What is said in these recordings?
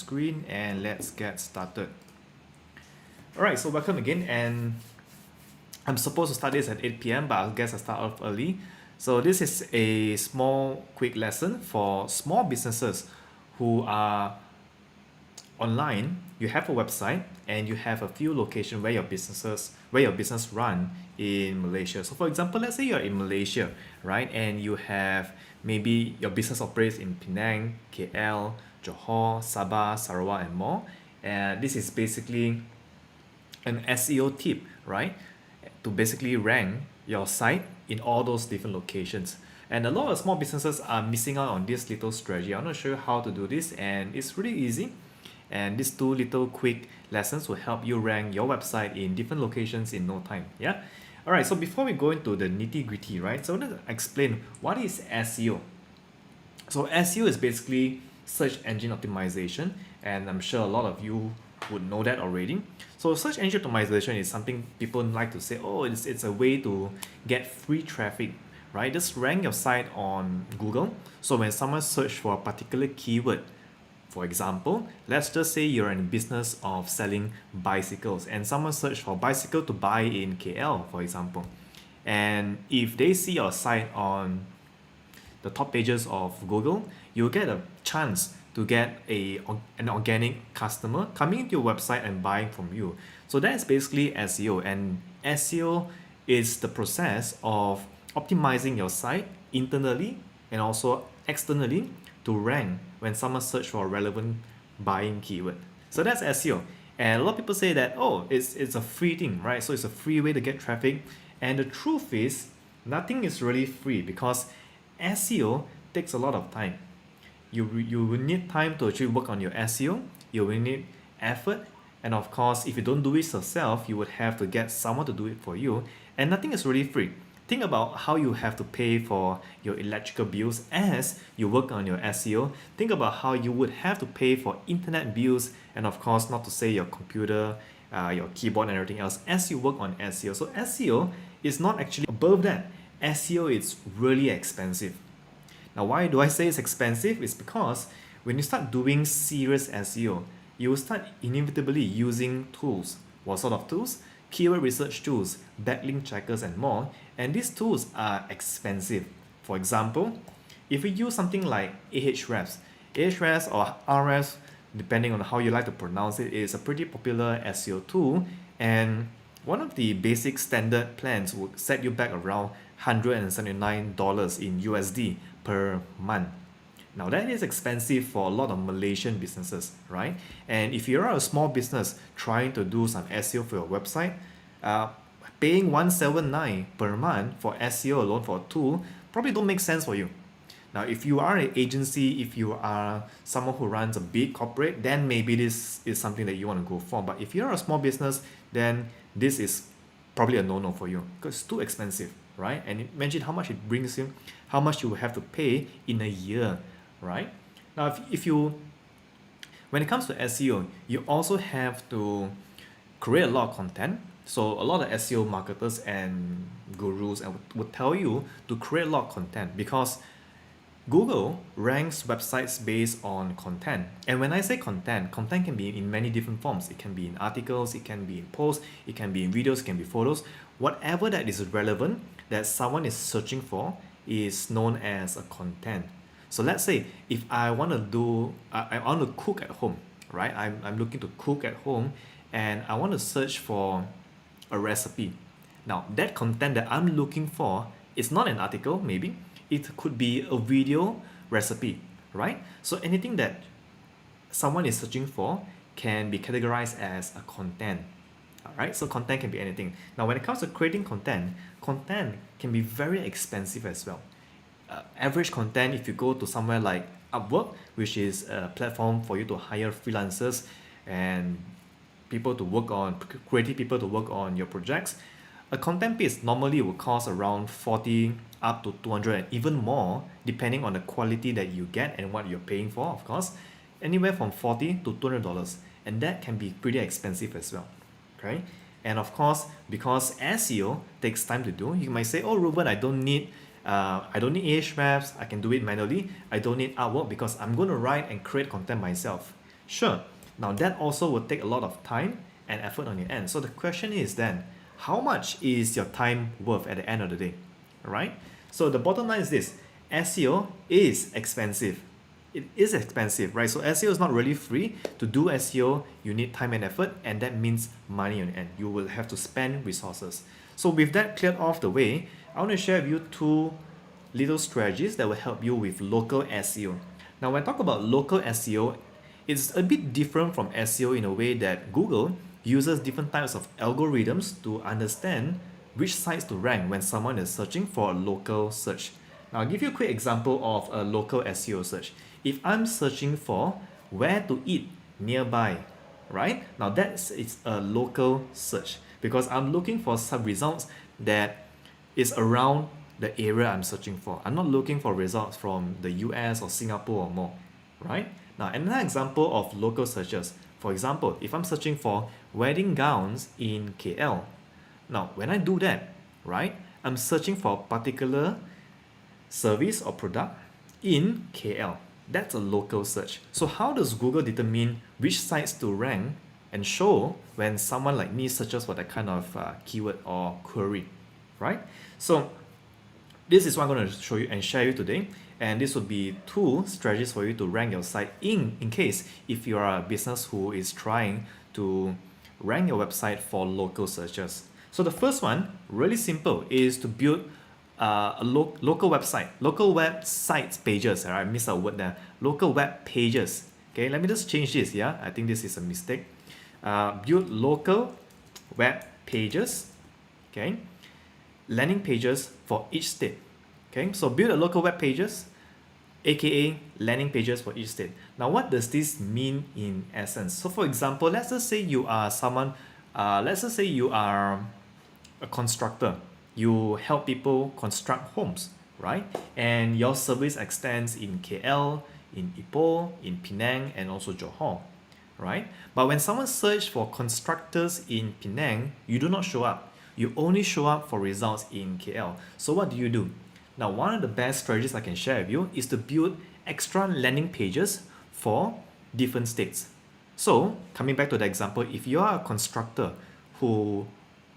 screen and let's get started. Alright, so welcome again, and I'm supposed to start this at 8 p.m. but I guess I start off early. So this is a small quick lesson for small businesses who are online. You have a website and you have a few locations where your business run in Malaysia. So for example, let's say you're in Malaysia, right? And you have maybe your business operates in Penang, KL, Johor, Sabah, Sarawak, and more. And this is basically an SEO tip, right? To basically rank your site in all those different locations. And a lot of small businesses are missing out on this little strategy. I'm not sure how to do this, and it's really easy. And these two little quick lessons will help you rank your website in different locations in no time. Yeah. All right. So before we go into the nitty gritty, right? So let's explain what is SEO. So SEO is basically search engine optimization, and I'm sure a lot of you would know that already. So search engine optimization is something people like to say, oh, it's a way to get free traffic, right? Just rank your site on Google. So when someone search for a particular keyword, for example, let's just say you're in business of selling bicycles and someone search for bicycle to buy in KL, for example. And if they see your site on the top pages of Google, you'll get a chance to get an organic customer coming into your website and buying from you. So that's basically SEO. And SEO is the process of optimizing your site internally and also externally to rank when someone search for a relevant buying keyword. So that's SEO. And a lot of people say that, oh, it's a free thing, right? So it's a free way to get traffic. And the truth is, nothing is really free because SEO takes a lot of time. You will need time to actually work on your SEO. You will need effort. And of course, if you don't do it yourself, you would have to get someone to do it for you. And nothing is really free. Think about how you have to pay for your electrical bills as you work on your SEO. Think about how you would have to pay for internet bills, and of course, not to say your computer, your keyboard and everything else as you work on SEO. So SEO is not actually above that. SEO is really expensive. Now, why do I say it's expensive? It's because when you start doing serious SEO, you will start inevitably using tools. What sort of tools? Keyword research tools, backlink checkers, and more. And these tools are expensive. For example, if we use something like Ahrefs, Ahrefs or RFs, depending on how you like to pronounce it, is a pretty popular SEO tool. And one of the basic standard plans would set you back around $179 in USD per month. Now that is expensive for a lot of Malaysian businesses, right? And if you're a small business trying to do some SEO for your website, paying $179 per month for SEO alone for a tool probably don't make sense for you. Now, if you are an agency, if you are someone who runs a big corporate, then maybe this is something that you want to go for. But if you're a small business, then this is probably a no-no for you because it's too expensive, right? And imagine how much it brings you, how much you will have to pay in a year, right? Now, when it comes to SEO, you also have to create a lot of content. So a lot of SEO marketers and gurus would tell you to create a lot of content because Google ranks websites based on content. And when I say content can be in many different forms. It can be in articles, it can be in posts, it can be in videos, it can be photos. Whatever that is relevant that someone is searching for is known as a content. So let's say if I want to cook at home, right? I'm looking to cook at home and I want to search for a recipe. Now that content that I'm looking for is not an article, maybe. It could be a video recipe, right? So anything that someone is searching for can be categorized as a content. All right, so content can be anything. Now, when it comes to creating content can be very expensive as well. Average content, if you go to somewhere like Upwork, which is a platform for you to hire freelancers and people to work on, creative people to work on your projects, a content piece normally will cost around 40 up to 200 and even more depending on the quality that you get and what you're paying for, of course, anywhere from $40 to $200, and that can be pretty expensive as well. Okay, and of course, because SEO takes time to do, you might say, oh Ruben, I don't need Ahrefs, I can do it manually. I don't need Upwork because I'm going to write and create content myself. Sure. Now that also will take a lot of time and effort on your end. So the question is then, how much is your time worth at the end of the day? Alright? So the bottom line is this: SEO is expensive. It is expensive, right? So SEO is not really free. To do SEO, you need time and effort, and that means money on your end. You will have to spend resources. So with that cleared off the way, I want to share with you two little strategies that will help you with local SEO. Now, when I talk about local SEO, it's a bit different from SEO in a way that Google uses different types of algorithms to understand which sites to rank when someone is searching for a local search. Now, I'll give you a quick example of a local SEO search. If I'm searching for where to eat nearby, right? Now it's a local search because I'm looking for some results that is around the area I'm searching for. I'm not looking for results from the US or Singapore or more, right? Now, another example of local searches. For example, if I'm searching for wedding gowns in KL, now when I do that, right, I'm searching for a particular service or product in KL. That's a local search. So how does Google determine which sites to rank and show when someone like me searches for that kind of keyword or query, right? So this is what I'm going to show you and share you today. And this would be two strategies for you to rank your site in case if you are a business who is trying to rank your website for local searches. So the first one, really simple, is to build local website, local websites pages. I missed a word there. Local web pages. Okay, let me just change this. Yeah, I think this is a mistake. Build local web pages. Okay, landing pages for each state. Okay, so build a local web pages, aka landing pages for each state. Now, what does this mean in essence? So, for example, let's just say you are someone. Let's just say you are a constructor. You help people construct homes, right? And your service extends in KL, in Ipoh, in Penang, and also Johor, right? But when someone searches for constructors in Penang, you do not show up. You only show up for results in KL. So what do? Now, one of the best strategies I can share with you is to build extra landing pages for different states. So, coming back to the example, if you are a constructor who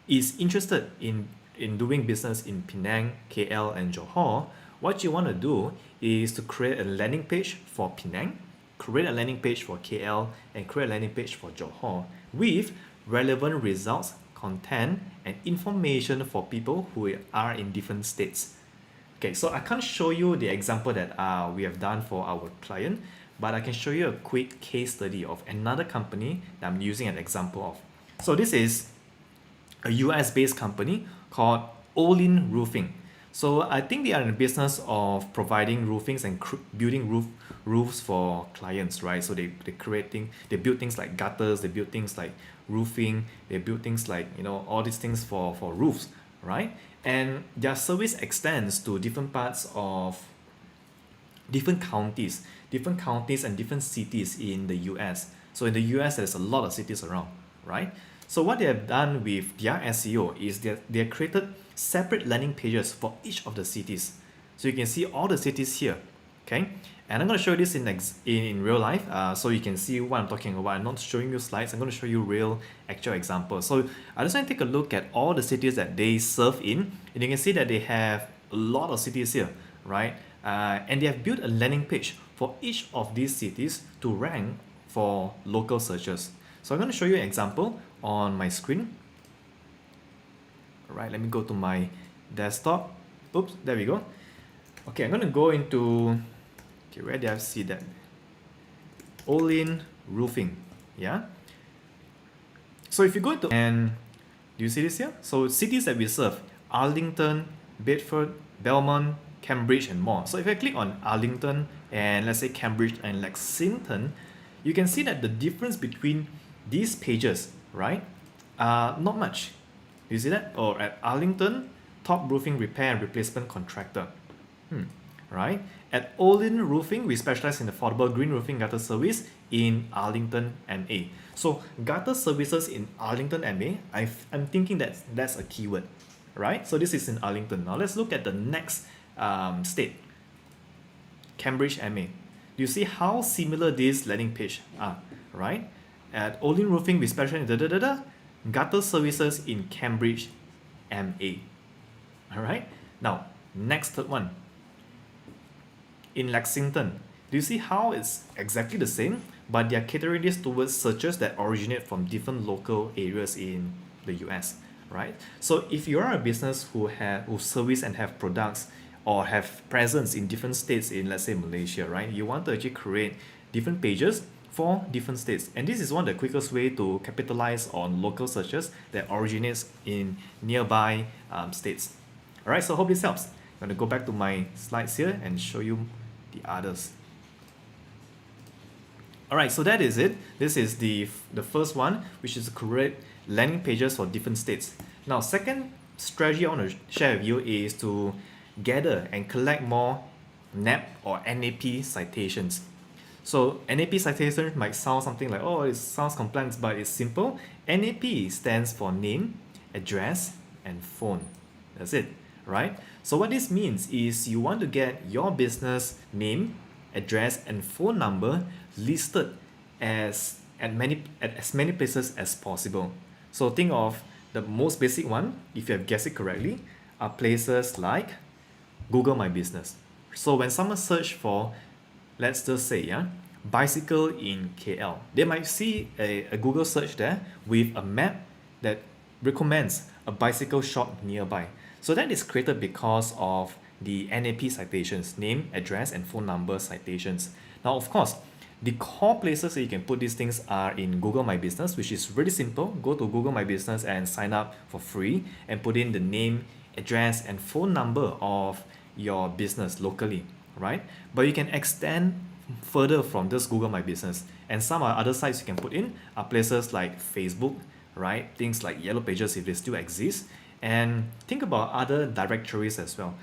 is interested in doing business in Penang, KL, and Johor, what you want to do is to create a landing page for Penang, create a landing page for KL, and create a landing page for Johor with relevant results, content, and information for people who are in different states. Okay, so I can't show you the example that we have done for our client, but I can show you a quick case study of another company that I'm using an example of. So this is a US-based company called Olin Roofing. So I think they are in the business of providing roofings and building roofs for clients, right? So they build things like gutters, they build things like roofing, they build things like, all these things for roofs, right? And their service extends to different parts of different counties and different cities in the US. So in the US, there's a lot of cities around, right? So what they have done with their SEO is they have created separate landing pages for each of the cities. So you can see all the cities here, okay? And I'm going to show you this in real life, so you can see what I'm talking about. I'm not showing you slides. I'm going to show you real actual examples. So I just want to take a look at all the cities that they serve in, and you can see that they have a lot of cities here, right? And they have built a landing page for each of these cities to rank for local searches. So I'm going to show you an example on my screen. All right, let me go to my desktop. Oops, there we go. Okay, I'm going to go into, okay, where did I see that? Olin Roofing, yeah? So if you go into, and do you see this here? So cities that we serve, Arlington, Bedford, Belmont, Cambridge, and more. So if I click on Arlington and let's say Cambridge and Lexington, you can see that the difference between these pages, right, not much. You see that? Or at Arlington, top roofing repair and replacement contractor. Right? At Olin Roofing, we specialize in affordable green roofing gutter service in Arlington, MA. So gutter services in Arlington, MA, I'm thinking that's a keyword, right? So this is in Arlington. Now let's look at the next state, Cambridge, MA. Do you see how similar this landing page are, right? At Olin Roofing with special gutter services in Cambridge, MA. All right. Now, next third one. In Lexington, do you see how it's exactly the same, but they are catering this towards searches that originate from different local areas in the US, right? So if you are a business who service and have products or have presence in different states in, let's say, Malaysia, right? You want to actually create different pages for different states, and this is one of the quickest way to capitalize on local searches that originates in nearby states. All right, so hope this helps. I'm going to go back to my slides here and show you the others. All right, so that is it. This is the first one, which is to create landing pages for different states. Now, second strategy I want to share with you is to gather and collect more NAP or NAP citations. So NAP citation might sound something like, oh, it sounds complex, but it's simple. NAP stands for name, address, and phone. That's it, right? So what this means is you want to get your business name, address, and phone number listed as many places as possible. So think of the most basic one, if you have guessed it correctly, are places like Google My Business. So when someone search for, let's just say, bicycle in KL, they might see a Google search there with a map that recommends a bicycle shop nearby. So that is created because of the NAP citations, name, address, and phone number citations. Now, of course, the core places that you can put these things are in Google My Business, which is really simple. Go to Google My Business and sign up for free and put in the name, address, and phone number of your business locally, right? But you can extend further from this Google My Business. And some other sites you can put in are places like Facebook, right? Things like Yellow Pages if they still exist. And think about other directories as well.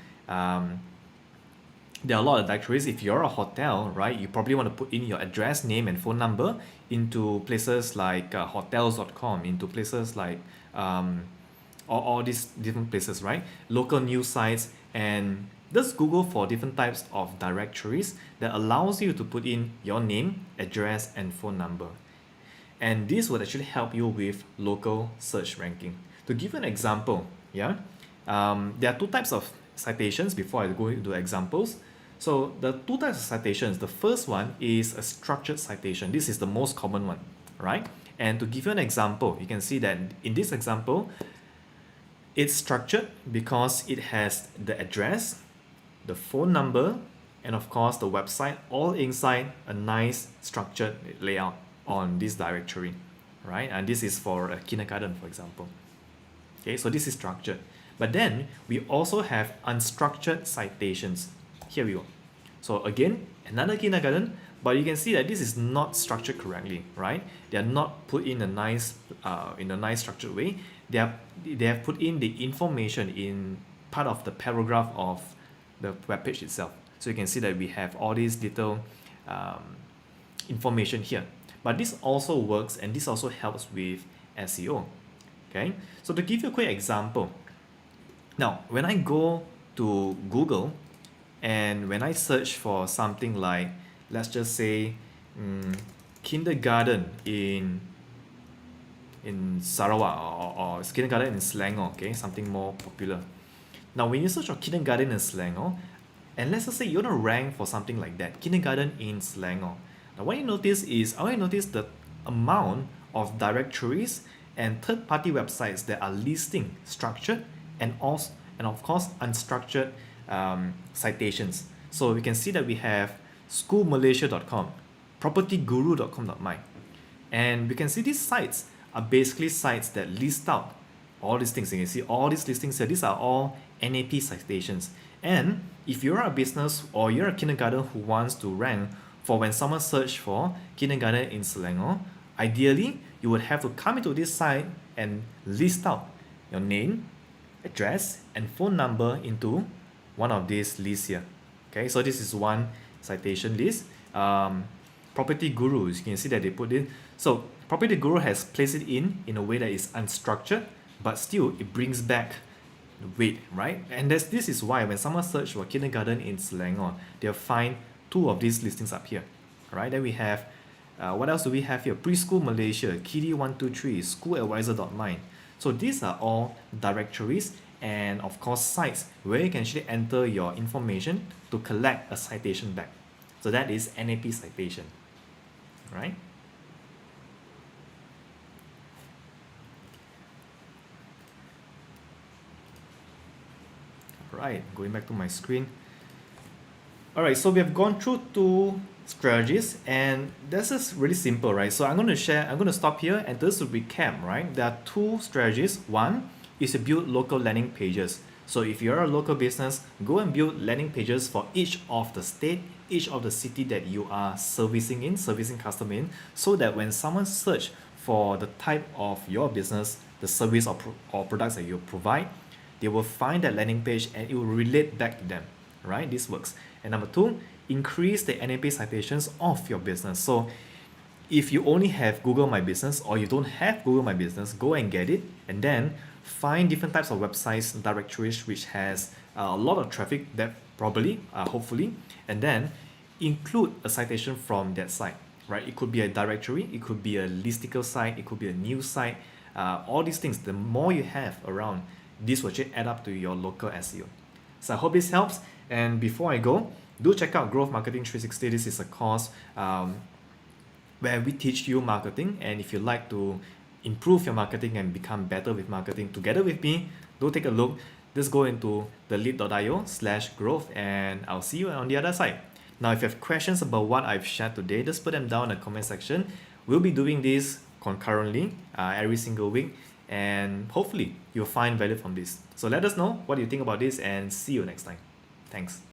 There are a lot of directories. If you're a hotel, right, you probably want to put in your address, name, and phone number into places like hotels.com, into places like all these different places, right? Local news sites, and just Google for different types of directories that allows you to put in your name, address, and phone number. And this would actually help you with local search ranking. To give an example, there are two types of citations before I go into examples. So the two types of citations, the first one is a structured citation. This is the most common one, right? And to give you an example, you can see that in this example, it's structured because it has the address, the phone number, and of course the website, all inside a nice structured layout on this directory, right? And this is for a kindergarten, for example. Okay, so this is structured. But then we also have unstructured citations. Here we go. So again, another kindergarten, but you can see that this is not structured correctly, right? They are not put in a nice structured way. They have put in the information in part of the paragraph of the web page itself. So you can see that we have all these little information here. But this also works, and this also helps with SEO. Okay, so to give you a quick example, now when I go to Google and when I search for something like, let's just say, kindergarten in Sarawak, or kindergarten in Selangor, okay, something more popular. Now when you search for kindergarten in Selangor, and let's just say you want to rank for something like that, kindergarten in Selangor. Now what you notice is, I want to notice the amount of directories and third-party websites that are listing structured and of course unstructured citations. So we can see that we have schoolmalaysia.com, propertyguru.com.my, and we can see these sites are basically sites that list out all these things. You can see all these listings here. These are all NAP citations. And if you're a business or you're a kindergarten who wants to rank for when someone search for kindergarten in Selangor, ideally you would have to come into this site and list out your name, address, and phone number into one of these lists here. Okay, so this is one citation list. Property Gurus, you can see that they put in. So Property Guru has placed it in a way that is unstructured, but still it brings back the weight, right? And this is why when someone search for kindergarten in Selangor, they'll find two of these listings up here. All right, then we have what else do we have here? Preschool Malaysia, Kiddie123, schooladvisor.mine. So these are all directories and of course sites where you can actually enter your information to collect a citation back. So that is NAP citation, right? Right, going back to my screen. All right, so we have gone through two strategies and this is really simple, right? So I'm going to stop here and this will recap, right? There are two strategies. One is to build local landing pages. So if you're a local business, go and build landing pages for each of the state, each of the city that you are servicing customer in, so that when someone search for the type of your business, the service or products that you provide, they will find that landing page and it will relate back to them, right? This works. And number two, increase the NAP citations of your business. So if you only have Google My Business or you don't have Google My Business, go and get it and then find different types of websites, directories which has a lot of traffic that probably, hopefully, and then include a citation from that site, right? It could be a directory, it could be a listicle site, it could be a news site, all these things. The more you have around, this will actually add up to your local SEO. So I hope this helps. And before I go, do check out Growth Marketing 360. This is a course where we teach you marketing. And if you like to improve your marketing and become better with marketing together with me, do take a look. Just go into thelead.io/growth and I'll see you on the other side. Now, if you have questions about what I've shared today, just put them down in the comment section. We'll be doing this concurrently every single week. And hopefully you'll find value from this. So let us know what you think about this and see you next time. Thanks.